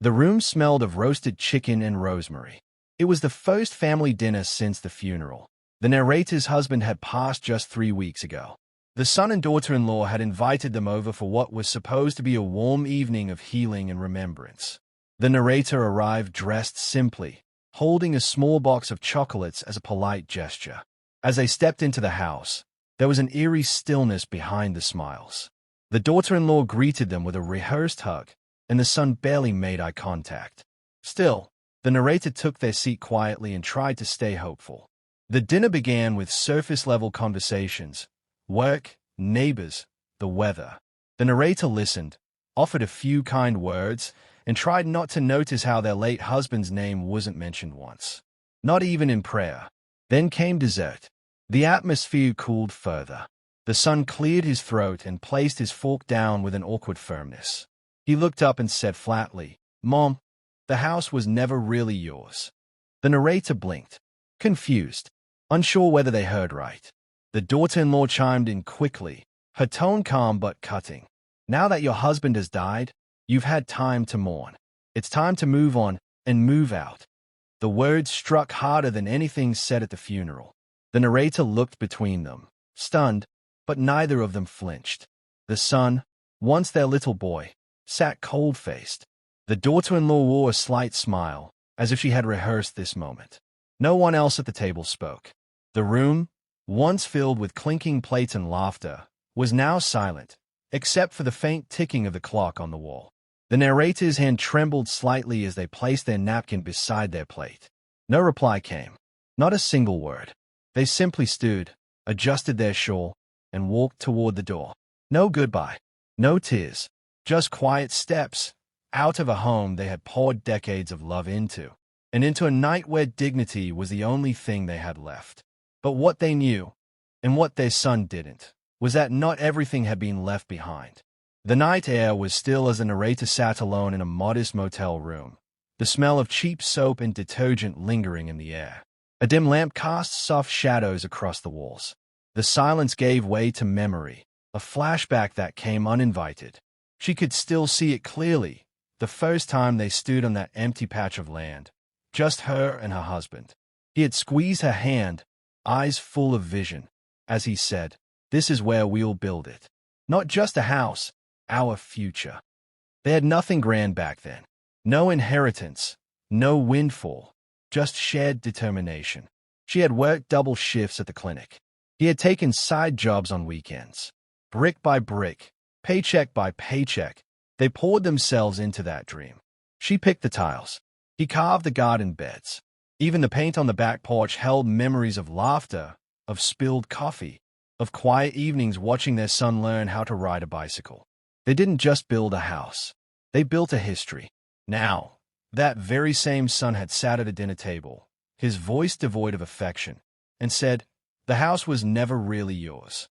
The room smelled of roasted chicken and rosemary. It was the first family dinner since the funeral. The narrator's husband had passed just 3 weeks ago. The son and daughter-in-law had invited them over for what was supposed to be a warm evening of healing and remembrance. The narrator arrived dressed simply, holding a small box of chocolates as a polite gesture. As they stepped into the house, there was an eerie stillness behind the smiles. The daughter-in-law greeted them with a rehearsed hug, and the son barely made eye contact. Still, the narrator took their seat quietly and tried to stay hopeful. The dinner began with surface-level conversations: work, neighbors, the weather. The narrator listened, offered a few kind words, and tried not to notice how their late husband's name wasn't mentioned once. Not even in prayer. Then came dessert. The atmosphere cooled further. The son cleared his throat and placed his fork down with an awkward firmness. He looked up and said flatly, "Mom, the house was never really yours." The narrator blinked, confused, unsure whether they heard right. The daughter-in-law chimed in quickly, her tone calm but cutting. "Now that your husband has died, you've had time to mourn. It's time to move on and move out." The words struck harder than anything said at the funeral. The narrator looked between them, stunned, but neither of them flinched. The son, once their little boy, sat cold-faced. The daughter-in-law wore a slight smile, as if she had rehearsed this moment. No one else at the table spoke. The room, once filled with clinking plates and laughter, was now silent, except for the faint ticking of the clock on the wall. The narrator's hand trembled slightly as they placed their napkin beside their plate. No reply came. Not a single word. They simply stood, adjusted their shawl, and walked toward the door. No goodbye. No tears. Just quiet steps, out of a home they had poured decades of love into, and into a night where dignity was the only thing they had left. But what they knew, and what their son didn't, was that not everything had been left behind. The night air was still as the narrator sat alone in a modest motel room, the smell of cheap soap and detergent lingering in the air. A dim lamp cast soft shadows across the walls. The silence gave way to memory, a flashback that came uninvited. She could still see it clearly, the first time they stood on that empty patch of land, just her and her husband. He had squeezed her hand, eyes full of vision, as he said, "This is where we'll build it. Not just a house, our future." They had nothing grand back then. No inheritance, no windfall, just shared determination. She had worked double shifts at the clinic. He had taken side jobs on weekends. Brick by brick, paycheck by paycheck, they poured themselves into that dream. She picked the tiles. He carved the garden beds. Even the paint on the back porch held memories of laughter, of spilled coffee, of quiet evenings watching their son learn how to ride a bicycle. They didn't just build a house. They built a history. Now, that very same son had sat at a dinner table, his voice devoid of affection, and said, "The house was never really yours."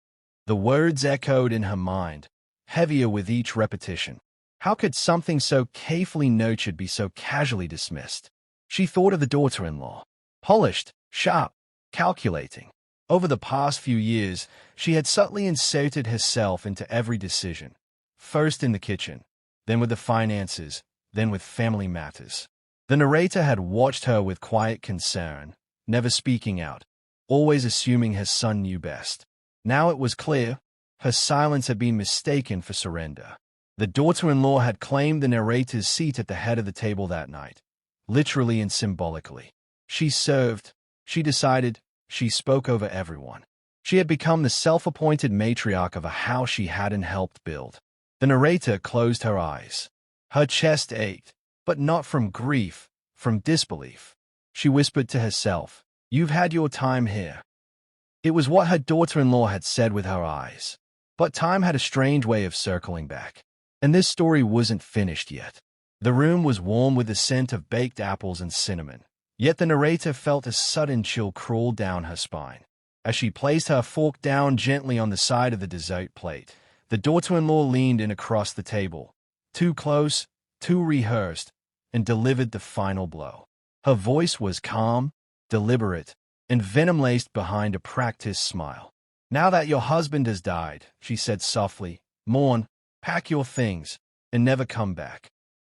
The words echoed in her mind, heavier with each repetition. How could something so carefully nurtured be so casually dismissed? She thought of the daughter-in-law. Polished, sharp, calculating. Over the past few years, she had subtly inserted herself into every decision. First in the kitchen, then with the finances, then with family matters. The narrator had watched her with quiet concern, never speaking out, always assuming her son knew best. Now it was clear, her silence had been mistaken for surrender. The daughter-in-law had claimed the narrator's seat at the head of the table that night, literally and symbolically. She served, she decided, she spoke over everyone. She had become the self-appointed matriarch of a house she hadn't helped build. The narrator closed her eyes. Her chest ached, but not from grief, from disbelief. She whispered to herself, "You've had your time here." It was what her daughter-in-law had said with her eyes. But time had a strange way of circling back. And this story wasn't finished yet. The room was warm with the scent of baked apples and cinnamon. Yet the narrator felt a sudden chill crawl down her spine. As she placed her fork down gently on the side of the dessert plate, the daughter-in-law leaned in across the table, too close, too rehearsed, and delivered the final blow. Her voice was calm, deliberate, and venom-laced behind a practiced smile. "Now that your husband has died," she said softly, "mourn, pack your things, and never come back."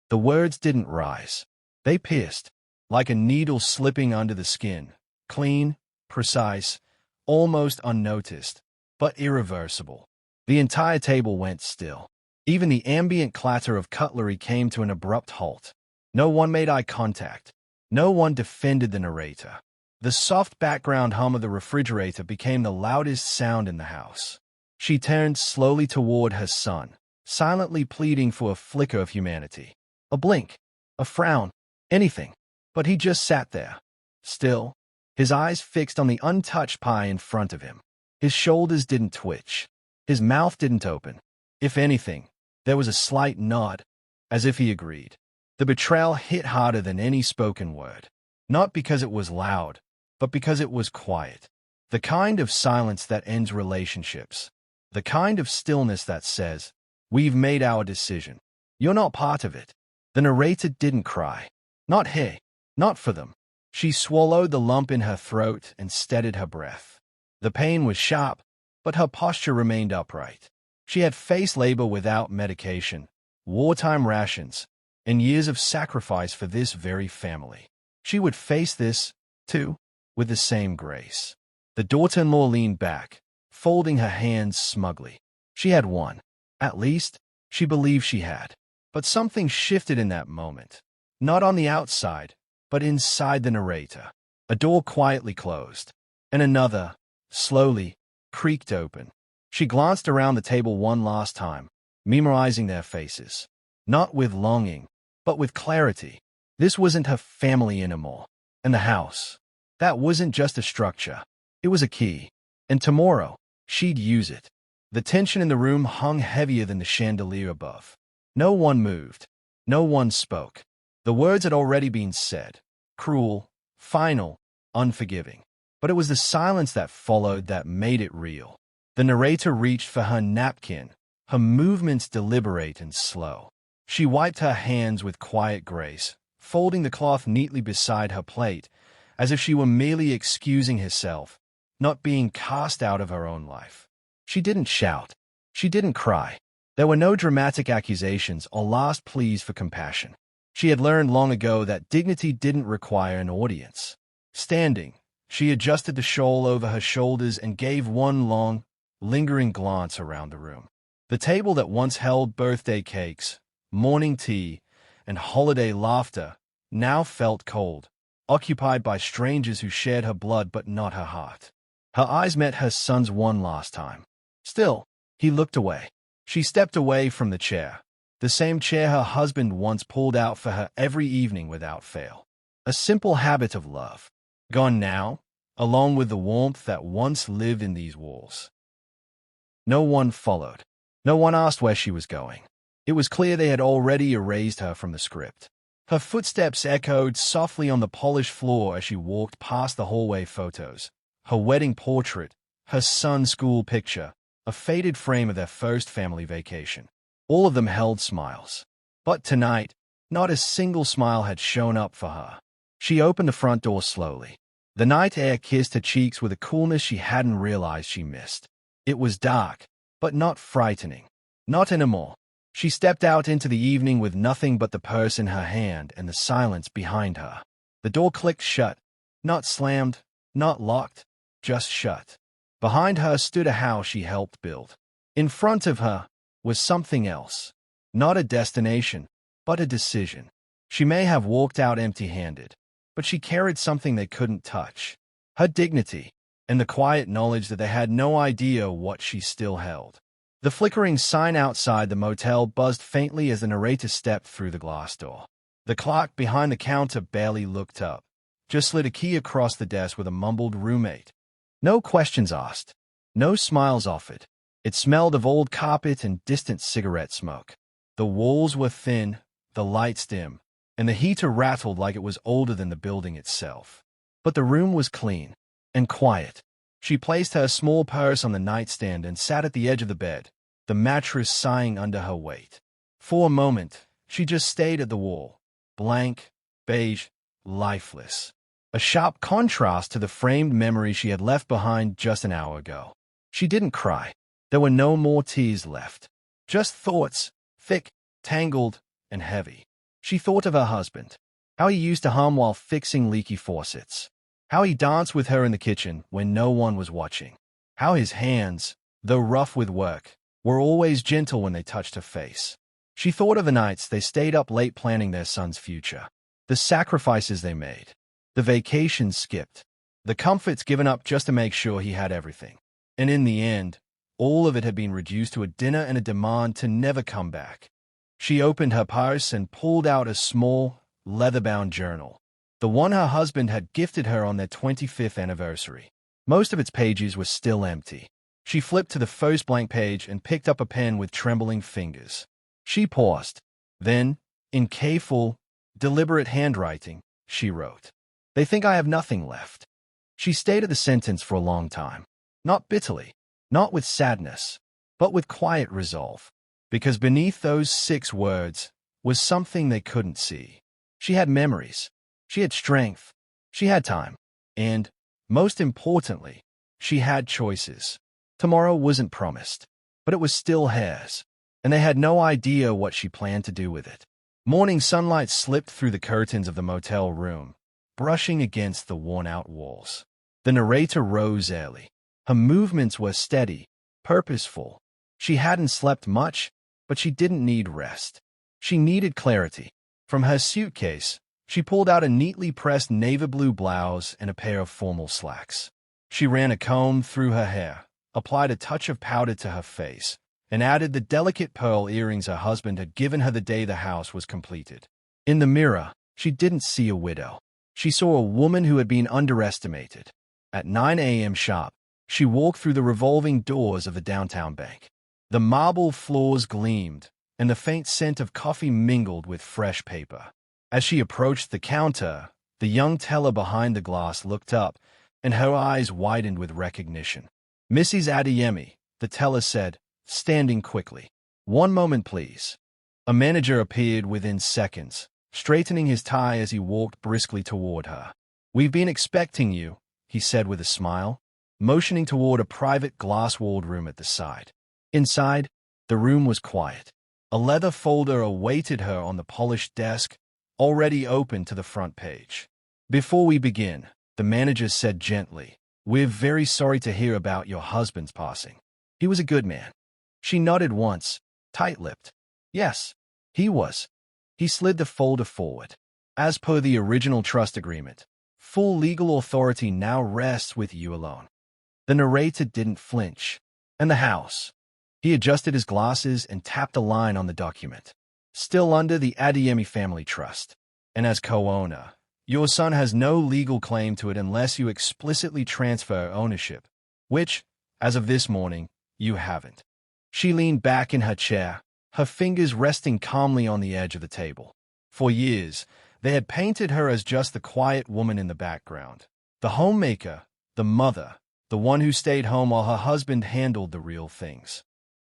The words didn't rise. They pierced, like a needle slipping under the skin, clean, precise, almost unnoticed, but irreversible. The entire table went still. Even the ambient clatter of cutlery came to an abrupt halt. No one made eye contact. No one defended the narrator. The soft background hum of the refrigerator became the loudest sound in the house. She turned slowly toward her son, silently pleading for a flicker of humanity. A blink, a frown, anything. But he just sat there, still, his eyes fixed on the untouched pie in front of him. His shoulders didn't twitch. His mouth didn't open. If anything, there was a slight nod, as if he agreed. The betrayal hit harder than any spoken word. Not because it was loud, but because it was quiet. The kind of silence that ends relationships. The kind of stillness that says, "We've made our decision. You're not part of it." The narrator didn't cry. Not he. Not for them. She swallowed the lump in her throat and steadied her breath. The pain was sharp, but her posture remained upright. She had faced labor without medication, wartime rations, and years of sacrifice for this very family. She would face this, too, with the same grace. The daughter-in-law leaned back, folding her hands smugly. She had won. At least, she believed she had. But something shifted in that moment. Not on the outside, but inside the narrator. A door quietly closed, and another, slowly, creaked open. She glanced around the table one last time, memorizing their faces. Not with longing, but with clarity. This wasn't her family anymore. And the house, that wasn't just a structure. It was a key. And tomorrow, she'd use it. The tension in the room hung heavier than the chandelier above. No one moved. No one spoke. The words had already been said. Cruel, final, unforgiving. But it was the silence that followed that made it real. The narrator reached for her napkin, her movements deliberate and slow. She wiped her hands with quiet grace, folding the cloth neatly beside her plate, as if she were merely excusing herself, not being cast out of her own life. She didn't shout. She didn't cry. There were no dramatic accusations or last pleas for compassion. She had learned long ago that dignity didn't require an audience. Standing, she adjusted the shawl over her shoulders and gave one long, lingering glance around the room. The table that once held birthday cakes, morning tea, and holiday laughter now felt cold, occupied by strangers who shared her blood but not her heart. Her eyes met her son's one last time. Still, he looked away. She stepped away from the chair, the same chair her husband once pulled out for her every evening without fail. A simple habit of love, gone now, along with the warmth that once lived in these walls. No one followed. No one asked where she was going. It was clear they had already erased her from the script. Her footsteps echoed softly on the polished floor as she walked past the hallway photos. Her wedding portrait, her son's school picture, a faded frame of their first family vacation. All of them held smiles. But tonight, not a single smile had shown up for her. She opened the front door slowly. The night air kissed her cheeks with a coolness she hadn't realized she missed. It was dark, but not frightening. Not anymore. She stepped out into the evening with nothing but the purse in her hand and the silence behind her. The door clicked shut, not slammed, not locked, just shut. Behind her stood a house she helped build. In front of her was something else. Not a destination, but a decision. She may have walked out empty-handed, but she carried something they couldn't touch. Her dignity, and the quiet knowledge that they had no idea what she still held. The flickering sign outside the motel buzzed faintly as the narrator stepped through the glass door. The clock behind the counter barely looked up, just slid a key across the desk with a mumbled roommate. No questions asked. No smiles offered. It smelled of old carpet and distant cigarette smoke. The walls were thin, the lights dim, and the heater rattled like it was older than the building itself. But the room was clean and quiet. She placed her small purse on the nightstand and sat at the edge of the bed, the mattress sighing under her weight. For a moment, she just stayed at the wall, blank, beige, lifeless. A sharp contrast to the framed memory she had left behind just an hour ago. She didn't cry. There were no more tears left. Just thoughts, thick, tangled, and heavy. She thought of her husband, how he used to hum while fixing leaky faucets, how he danced with her in the kitchen when no one was watching, how his hands, though rough with work, were always gentle when they touched her face. She thought of the nights they stayed up late planning their son's future, the sacrifices they made, the vacations skipped, the comforts given up just to make sure he had everything. And in the end, all of it had been reduced to a dinner and a demand to never come back. She opened her purse and pulled out a small, leather-bound journal, the one her husband had gifted her on their 25th anniversary. Most of its pages were still empty. She flipped to the first blank page and picked up a pen with trembling fingers. She paused. Then, in careful, deliberate handwriting, she wrote, "They think I have nothing left." She stayed at the sentence for a long time, not bitterly, not with sadness, but with quiet resolve, because beneath those 6 words was something they couldn't see. She had memories, she had strength, she had time, and, most importantly, she had choices. Tomorrow wasn't promised, but it was still hers, and they had no idea what she planned to do with it. Morning sunlight slipped through the curtains of the motel room, brushing against the worn-out walls. The narrator rose early. Her movements were steady, purposeful. She hadn't slept much, but she didn't need rest. She needed clarity. From her suitcase, she pulled out a neatly pressed navy blue blouse and a pair of formal slacks. She ran a comb through her hair, applied a touch of powder to her face, and added the delicate pearl earrings her husband had given her the day the house was completed. In the mirror, she didn't see a widow. She saw a woman who had been underestimated. At 9 a.m. sharp, she walked through the revolving doors of the downtown bank. The marble floors gleamed, and the faint scent of coffee mingled with fresh paper. As she approached the counter, the young teller behind the glass looked up, and her eyes widened with recognition. "Mrs. Adeyemi," the teller said, standing quickly. "One moment, please." A manager appeared within seconds, straightening his tie as he walked briskly toward her. "We've been expecting you," he said with a smile, motioning toward a private glass-walled room at the side. Inside, the room was quiet. A leather folder awaited her on the polished desk, already open to the front page. "Before we begin," the manager said gently, "we're very sorry to hear about your husband's passing. He was a good man." She nodded once, tight-lipped. "Yes, he was." He slid the folder forward. "As per the original trust agreement, full legal authority now rests with you alone." The narrator didn't flinch. "And the house?" He adjusted his glasses and tapped a line on the document. "Still under the Adeyemi family trust. And as co-owner, your son has no legal claim to it unless you explicitly transfer ownership, which, as of this morning, you haven't." She leaned back in her chair, her fingers resting calmly on the edge of the table. For years, they had painted her as just the quiet woman in the background, the homemaker, the mother, the one who stayed home while her husband handled the real things.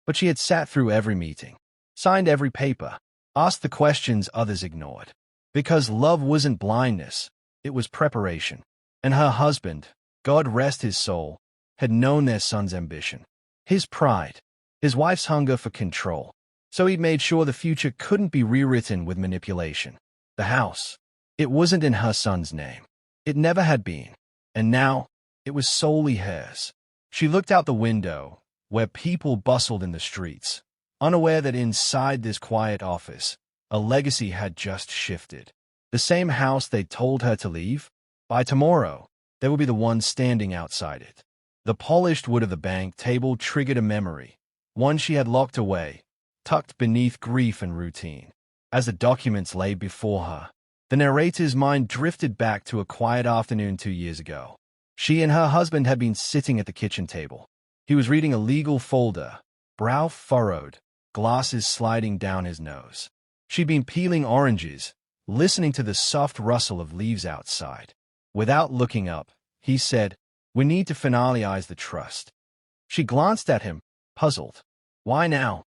But she had sat through every meeting, signed every paper, asked the questions others ignored. Because love wasn't blindness, it was preparation. And her husband, God rest his soul, had known their son's ambition, his pride, his wife's hunger for control. So he'd made sure the future couldn't be rewritten with manipulation. The house, it wasn't in her son's name. It never had been. And now, it was solely hers. She looked out the window, where people bustled in the streets, unaware that inside this quiet office, a legacy had just shifted. The same house they'd told her to leave, by tomorrow, they would be the ones standing outside it. The polished wood of the bank table triggered a memory, one she had locked away, tucked beneath grief and routine. As the documents lay before her, the narrator's mind drifted back to a quiet afternoon 2 years ago. She and her husband had been sitting at the kitchen table. He was reading a legal folder, brow furrowed, glasses sliding down his nose. She'd been peeling oranges, listening to the soft rustle of leaves outside. Without looking up, he said, "We need to finalize the trust." She glanced at him, puzzled. "Why now?"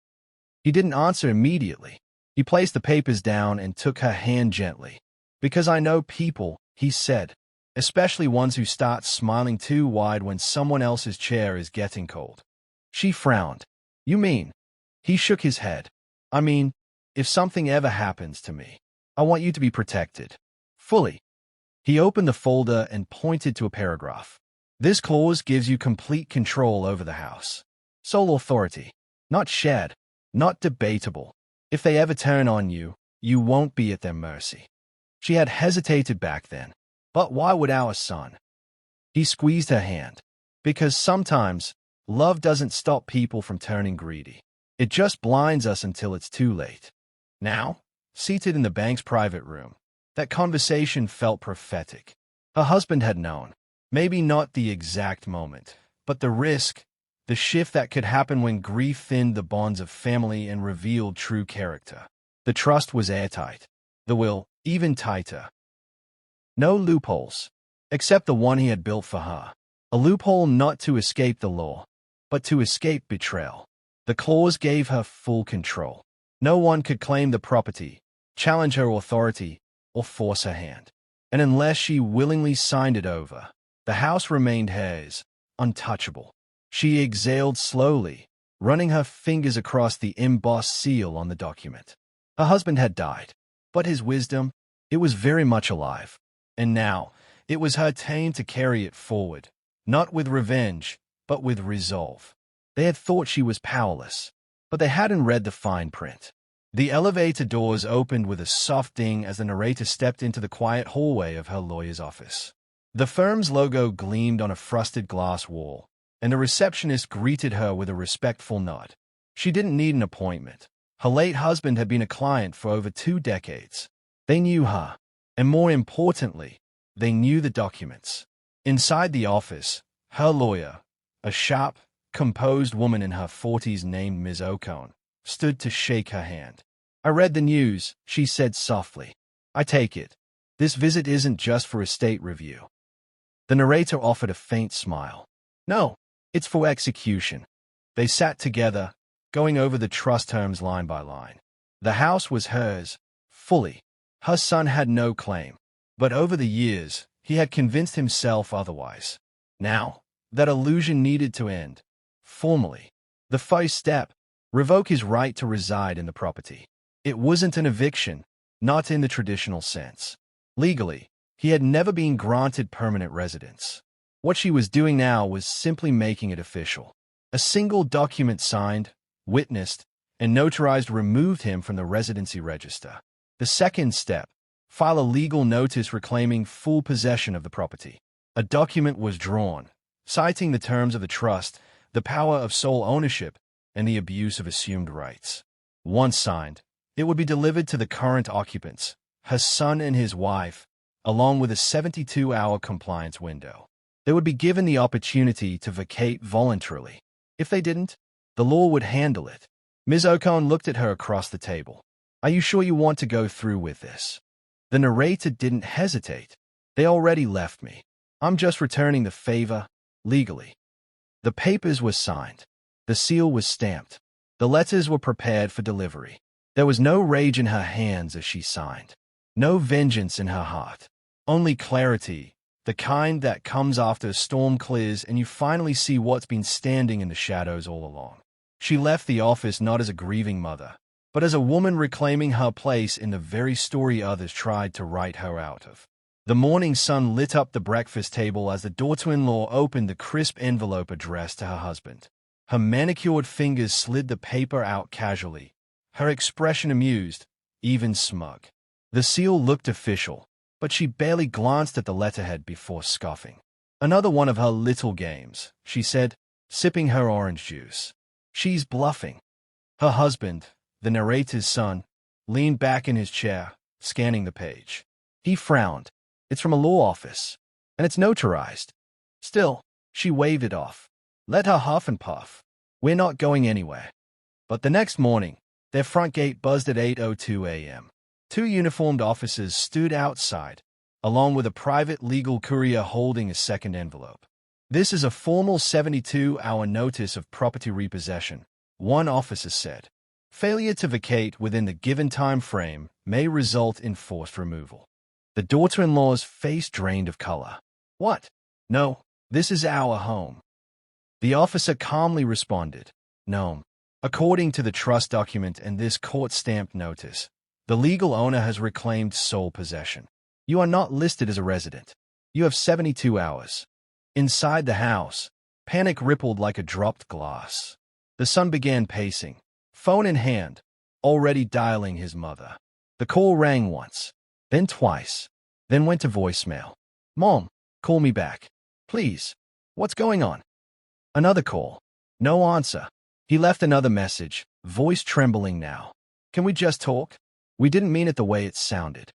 He didn't answer immediately. He placed the papers down and took her hand gently. "Because I know people," he said, "especially ones who start smiling too wide when someone else's chair is getting cold." She frowned. "You mean?" He shook his head. "I mean, if something ever happens to me." I want you to be protected. Fully. He opened the folder and pointed to a paragraph. This clause gives you complete control over the house. Sole authority. Not shared. Not debatable. If they ever turn on you, you won't be at their mercy. She had hesitated back then. But why would our son? He squeezed her hand. Because sometimes, love doesn't stop people from turning greedy. It just blinds us until it's too late. Now, seated in the bank's private room, that conversation felt prophetic. Her husband had known. Maybe not the exact moment, but the risk, the shift that could happen when grief thinned the bonds of family and revealed true character. The trust was airtight. The will, even tighter. No loopholes, except the one he had built for her. A loophole not to escape the law, but to escape betrayal. The clause gave her full control. No one could claim the property, challenge her authority, or force her hand. And unless she willingly signed it over, the house remained hers, untouchable. She exhaled slowly, running her fingers across the embossed seal on the document. Her husband had died, but his wisdom, it was very much alive. And now, it was her turn to carry it forward, not with revenge, but with resolve. They had thought she was powerless, but they hadn't read the fine print. The elevator doors opened with a soft ding as the narrator stepped into the quiet hallway of her lawyer's office. The firm's logo gleamed on a frosted glass wall, and the receptionist greeted her with a respectful nod. She didn't need an appointment. Her late husband had been a client for over 2 decades. They knew her, and more importantly, they knew the documents. Inside the office, her lawyer, a sharp, composed woman in her 40s named Ms. Ocone, stood to shake her hand. I read the news, she said softly. I take it. This visit isn't just for estate review. The narrator offered a faint smile. No, it's for execution. They sat together, going over the trust terms line by line. The house was hers, fully. Her son had no claim. But over the years, he had convinced himself otherwise. Now, that illusion needed to end. Formally. The first step, revoke his right to reside in the property. It wasn't an eviction, not in the traditional sense. Legally, he had never been granted permanent residence. What she was doing now was simply making it official. A single document signed, witnessed, and notarized removed him from the residency register. The second step, file a legal notice reclaiming full possession of the property. A document was drawn, citing the terms of the trust, the power of sole ownership, and the abuse of assumed rights. Once signed, it would be delivered to the current occupants, her son and his wife, along with a 72-hour compliance window. They would be given the opportunity to vacate voluntarily. If they didn't, the law would handle it. Ms. Ocone looked at her across the table. Are you sure you want to go through with this? The narrator didn't hesitate. They already left me. I'm just returning the favor, legally. The papers were signed. The seal was stamped. The letters were prepared for delivery. There was no rage in her hands as she signed. No vengeance in her heart. Only clarity, the kind that comes after a storm clears and you finally see what's been standing in the shadows all along. She left the office not as a grieving mother, but as a woman reclaiming her place in the very story others tried to write her out of. The morning sun lit up the breakfast table as the daughter-in-law opened the crisp envelope addressed to her husband. Her manicured fingers slid the paper out casually, her expression amused, even smug. The seal looked official, but she barely glanced at the letterhead before scoffing. Another one of her little games, she said, sipping her orange juice. She's bluffing. Her husband, the narrator's son, leaned back in his chair, scanning the page. He frowned. It's from a law office, and it's notarized. Still, she waved it off. Let her huff and puff. We're not going anywhere. But the next morning, their front gate buzzed at 8:02 a.m. 2 uniformed officers stood outside, along with a private legal courier holding a second envelope. This is a formal 72-hour notice of property repossession, one officer said. Failure to vacate within the given time frame may result in forced removal. The daughter-in-law's face drained of color. What? No, this is our home. The officer calmly responded. No. According to the trust document and this court-stamped notice, The legal owner has reclaimed sole possession. You are not listed as a resident. You have 72 hours. Inside the house, panic rippled like a dropped glass. The son began pacing, phone in hand, already dialing his mother. The call rang once, then twice, then went to voicemail. Mom, call me back. Please. What's going on? Another call. No answer. He left another message, voice trembling now. Can we just talk? We didn't mean it the way it sounded.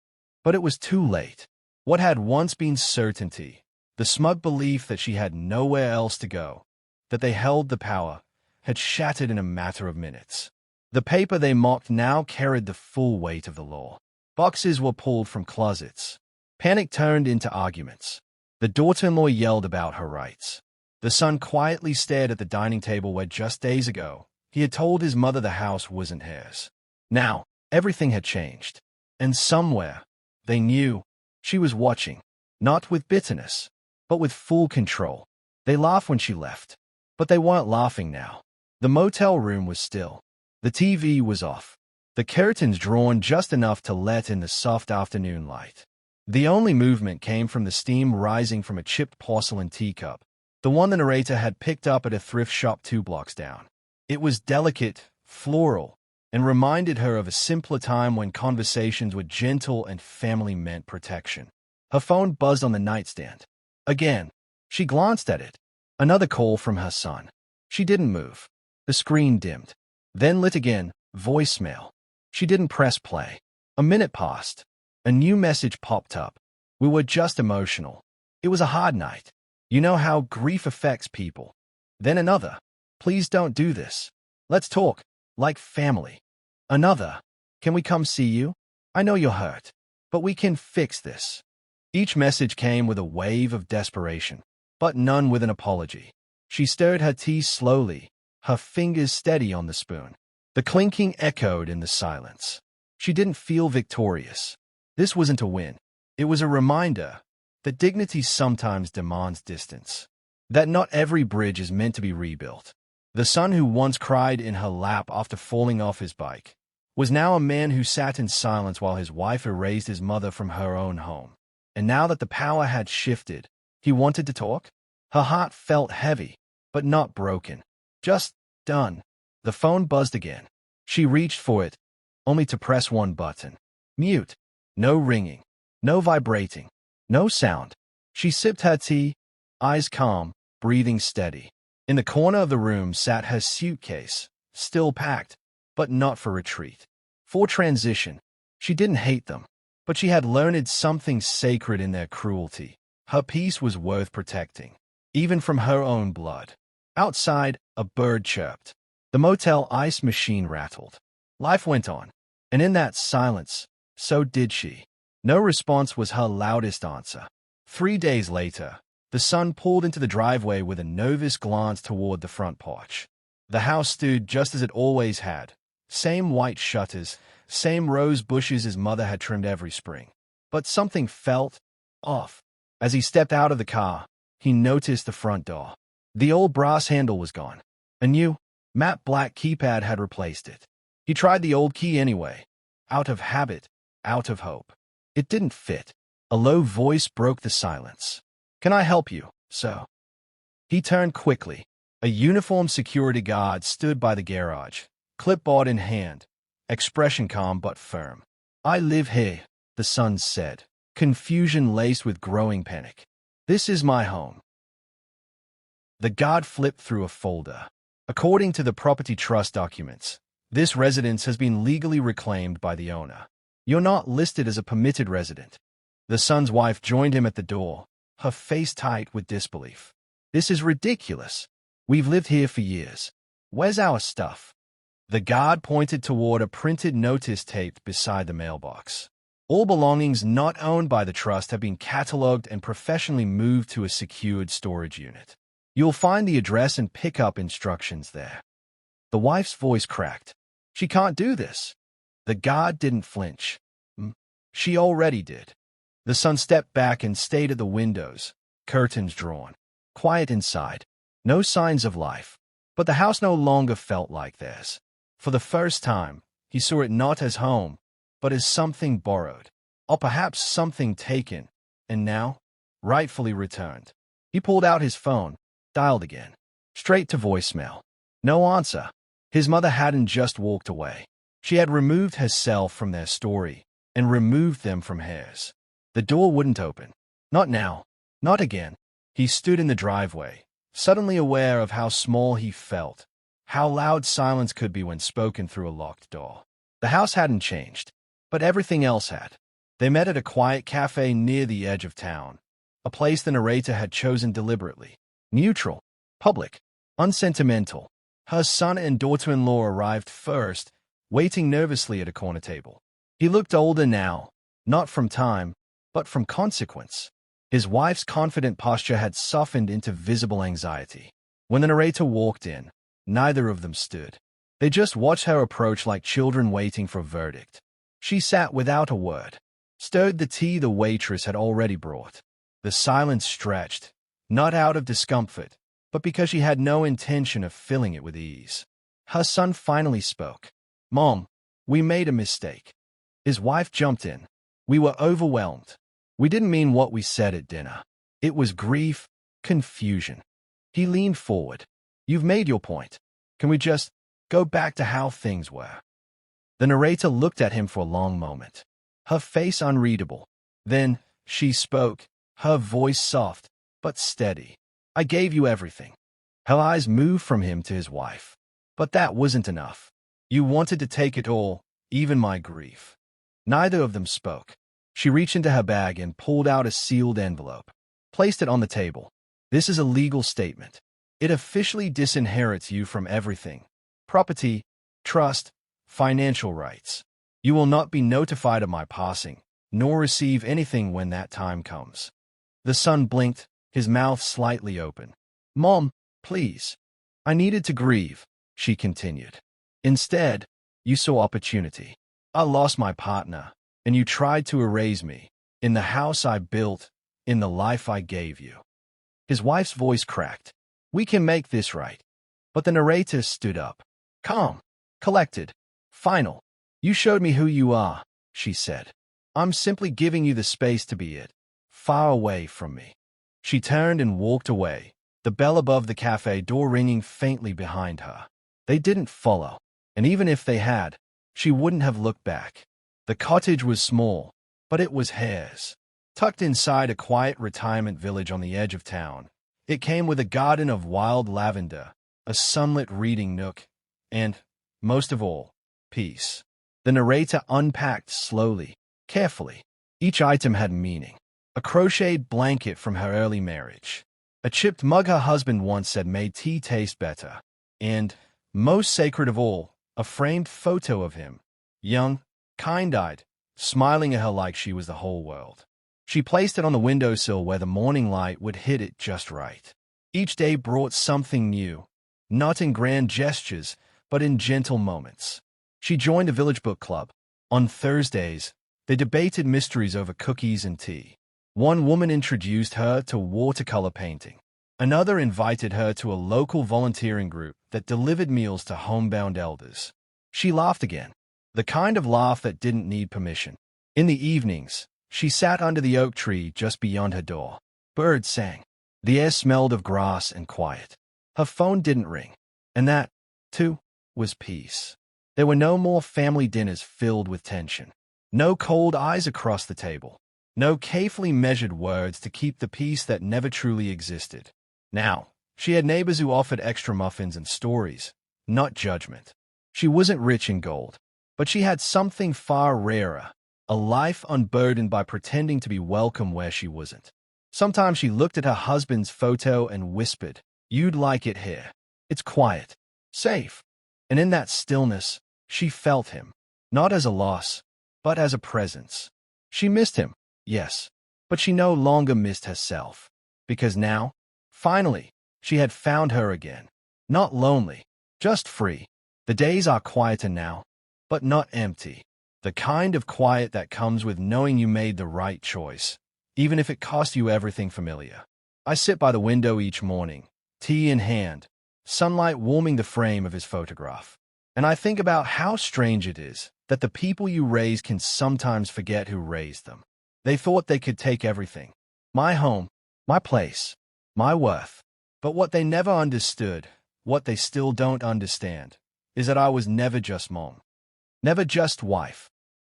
But it was too late. What had once been certainty, the smug belief that she had nowhere else to go, that they held the power, had shattered in a matter of minutes. The paper they mocked now carried the full weight of the law. Boxes were pulled from closets. Panic turned into arguments. The daughter-in-law yelled about her rights. The son quietly stared at the dining table where just days ago he had told his mother the house wasn't hers. Now, everything had changed. And somewhere, they knew, she was watching, not with bitterness, but with full control. They laughed when she left, but they weren't laughing now. The motel room was still. The TV was off. The curtains drawn just enough to let in the soft afternoon light. The only movement came from the steam rising from a chipped porcelain teacup, the one the narrator had picked up at a thrift shop 2 blocks down. It was delicate, floral, and reminded her of a simpler time when conversations were gentle and family meant protection. Her phone buzzed on the nightstand. Again, she glanced at it. Another call from her son. She didn't move. The screen dimmed. Then lit again, voicemail. She didn't press play. A minute passed. A new message popped up. We were just emotional. It was a hard night. You know how grief affects people. Then another. Please don't do this. Let's talk. Like family. Another. Can we come see you? I know you're hurt, but we can fix this. Each message came with a wave of desperation, but none with an apology. She stirred her tea slowly, her fingers steady on the spoon. The clinking echoed in the silence. She didn't feel victorious. This wasn't a win. It was a reminder that dignity sometimes demands distance, that not every bridge is meant to be rebuilt. The son who once cried in her lap after falling off his bike was now a man who sat in silence while his wife erased his mother from her own home. And now that the power had shifted, he wanted to talk. Her heart felt heavy, but not broken. Just done. The phone buzzed again. She reached for it, only to press one button. Mute. No ringing. No vibrating. No sound. She sipped her tea, eyes calm, breathing steady. In the corner of the room sat her suitcase, still packed, but not for retreat. For transition. She didn't hate them, but she had learned something sacred in their cruelty. Her peace was worth protecting, even from her own blood. Outside, a bird chirped. The motel ice machine rattled. Life went on, and in that silence, so did she. No response was her loudest answer. 3 days later, the son pulled into the driveway with a nervous glance toward the front porch. The house stood just as it always had. Same white shutters, same rose bushes his mother had trimmed every spring. But something felt off. As he stepped out of the car, he noticed the front door. The old brass handle was gone. A new, matte black keypad had replaced it. He tried the old key anyway. Out of habit, out of hope. It didn't fit. A low voice broke the silence. Can I help you, sir? He turned quickly. A uniformed security guard stood by the garage, clipboard in hand, expression calm but firm. I live here, the son said, confusion laced with growing panic. This is my home. The guard flipped through a folder. According to the property trust documents, this residence has been legally reclaimed by the owner. You're not listed as a permitted resident. The son's wife joined him at the door, her face tight with disbelief. This is ridiculous. We've lived here for years. Where's our stuff? The guard pointed toward a printed notice taped beside the mailbox. All belongings not owned by the trust have been cataloged and professionally moved to a secured storage unit. You'll find the address and pickup instructions there. The wife's voice cracked. She can't do this. The guard didn't flinch. She already did. The son stepped back and stayed at the windows, curtains drawn. Quiet inside. No signs of life. But the house no longer felt like theirs. For the first time, he saw it not as home, but as something borrowed, or perhaps something taken, and now, rightfully returned. He pulled out his phone, dialed again. Straight to voicemail. No answer. His mother hadn't just walked away. She had removed herself from their story and removed them from hers. The door wouldn't open. Not now. Not again. He stood in the driveway, suddenly aware of how small he felt, how loud silence could be when spoken through a locked door. The house hadn't changed, but everything else had. They met at a quiet cafe near the edge of town, a place the narrator had chosen deliberately. Neutral, public, unsentimental. Her son and daughter-in-law arrived first, waiting nervously at a corner table. He looked older now, not from time, but from consequence. His wife's confident posture had softened into visible anxiety. When the narrator walked in, neither of them stood. They just watched her approach like children waiting for a verdict. She sat without a word, stirred the tea the waitress had already brought. The silence stretched, not out of discomfort, but because she had no intention of filling it with ease. Her son finally spoke. "Mom, we made a mistake." His wife jumped in. "We were overwhelmed. We didn't mean what we said at dinner." It was grief, confusion. He leaned forward. "You've made your point. Can we just go back to how things were?" The narrator looked at him for a long moment, her face unreadable. Then she spoke, her voice soft but steady. "I gave you everything." Her eyes moved from him to his wife. "But that wasn't enough. You wanted to take it all, even my grief." Neither of them spoke. She reached into her bag and pulled out a sealed envelope, placed it on the table. "This is a legal statement. It officially disinherits you from everything: property, trust, financial rights. You will not be notified of my passing, nor receive anything when that time comes." The son blinked, his mouth slightly open. "Mom, please." "I needed to grieve," she continued. "Instead, you saw opportunity. I lost my partner, and you tried to erase me, in the house I built, in the life I gave you." His wife's voice cracked. "We can make this right." But the narrator stood up. Calm, collected, final. "You showed me who you are," she said. "I'm simply giving you the space to be it, far away from me." She turned and walked away, the bell above the cafe door ringing faintly behind her. They didn't follow, and even if they had, she wouldn't have looked back. The cottage was small, but it was hers. Tucked inside a quiet retirement village on the edge of town, it came with a garden of wild lavender, a sunlit reading nook, and, most of all, peace. The narrator unpacked slowly, carefully. Each item had meaning. A crocheted blanket from her early marriage, a chipped mug her husband once said made tea taste better, and, most sacred of all, a framed photo of him, young, kind-eyed, smiling at her like she was the whole world. She placed it on the windowsill where the morning light would hit it just right. Each day brought something new, not in grand gestures, but in gentle moments. She joined a village book club. On Thursdays, they debated mysteries over cookies and tea. One woman introduced her to watercolor painting. Another invited her to a local volunteering group that delivered meals to homebound elders. She laughed again, the kind of laugh that didn't need permission. In the evenings, she sat under the oak tree just beyond her door. Birds sang. The air smelled of grass and quiet. Her phone didn't ring, and that, too, was peace. There were no more family dinners filled with tension. No cold eyes across the table. No carefully measured words to keep the peace that never truly existed. Now, she had neighbors who offered extra muffins and stories, not judgment. She wasn't rich in gold, but she had something far rarer, a life unburdened by pretending to be welcome where she wasn't. Sometimes she looked at her husband's photo and whispered, "You'd like it here. It's quiet, safe." And in that stillness, she felt him, not as a loss, but as a presence. She missed him, yes, but she no longer missed herself, because now, finally, she had found her again. Not lonely, just free. The days are quieter now, but not empty. The kind of quiet that comes with knowing you made the right choice, even if it cost you everything familiar. I sit by the window each morning, tea in hand, sunlight warming the frame of his photograph. And I think about how strange it is that the people you raise can sometimes forget who raised them. They thought they could take everything. My home, my place, my worth. But what they never understood, what they still don't understand, is that I was never just mom. Never just wife.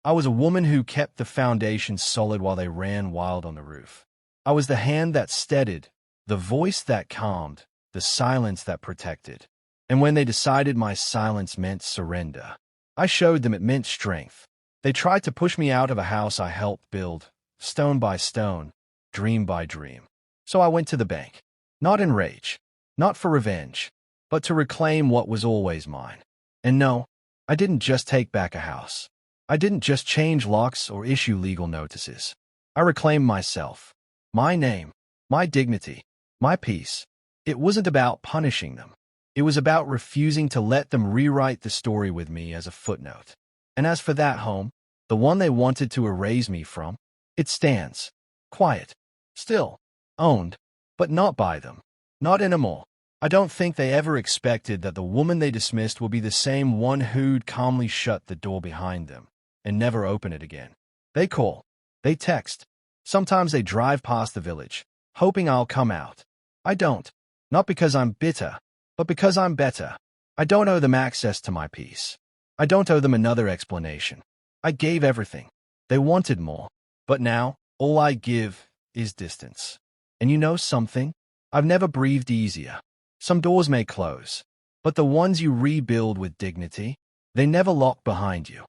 I was a woman who kept the foundation solid while they ran wild on the roof. I was the hand that steadied, the voice that calmed, the silence that protected. And when they decided my silence meant surrender, I showed them it meant strength. They tried to push me out of a house I helped build, stone by stone, dream by dream. So I went to the bank. Not in rage, not for revenge, but to reclaim what was always mine. And no, I didn't just take back a house. I didn't just change locks or issue legal notices. I reclaimed myself, my name, my dignity, my peace. It wasn't about punishing them. It was about refusing to let them rewrite the story with me as a footnote. And as for that home, the one they wanted to erase me from, it stands. Quiet. Still. Owned. But not by them. Not anymore. I don't think they ever expected that the woman they dismissed would be the same one who'd calmly shut the door behind them and never open it again. They call. They text. Sometimes they drive past the village, hoping I'll come out. I don't. Not because I'm bitter, but because I'm better. I don't owe them access to my peace. I don't owe them another explanation. I gave everything. They wanted more. But now, all I give is distance. And you know something? I've never breathed easier. Some doors may close, but the ones you rebuild with dignity, they never lock behind you.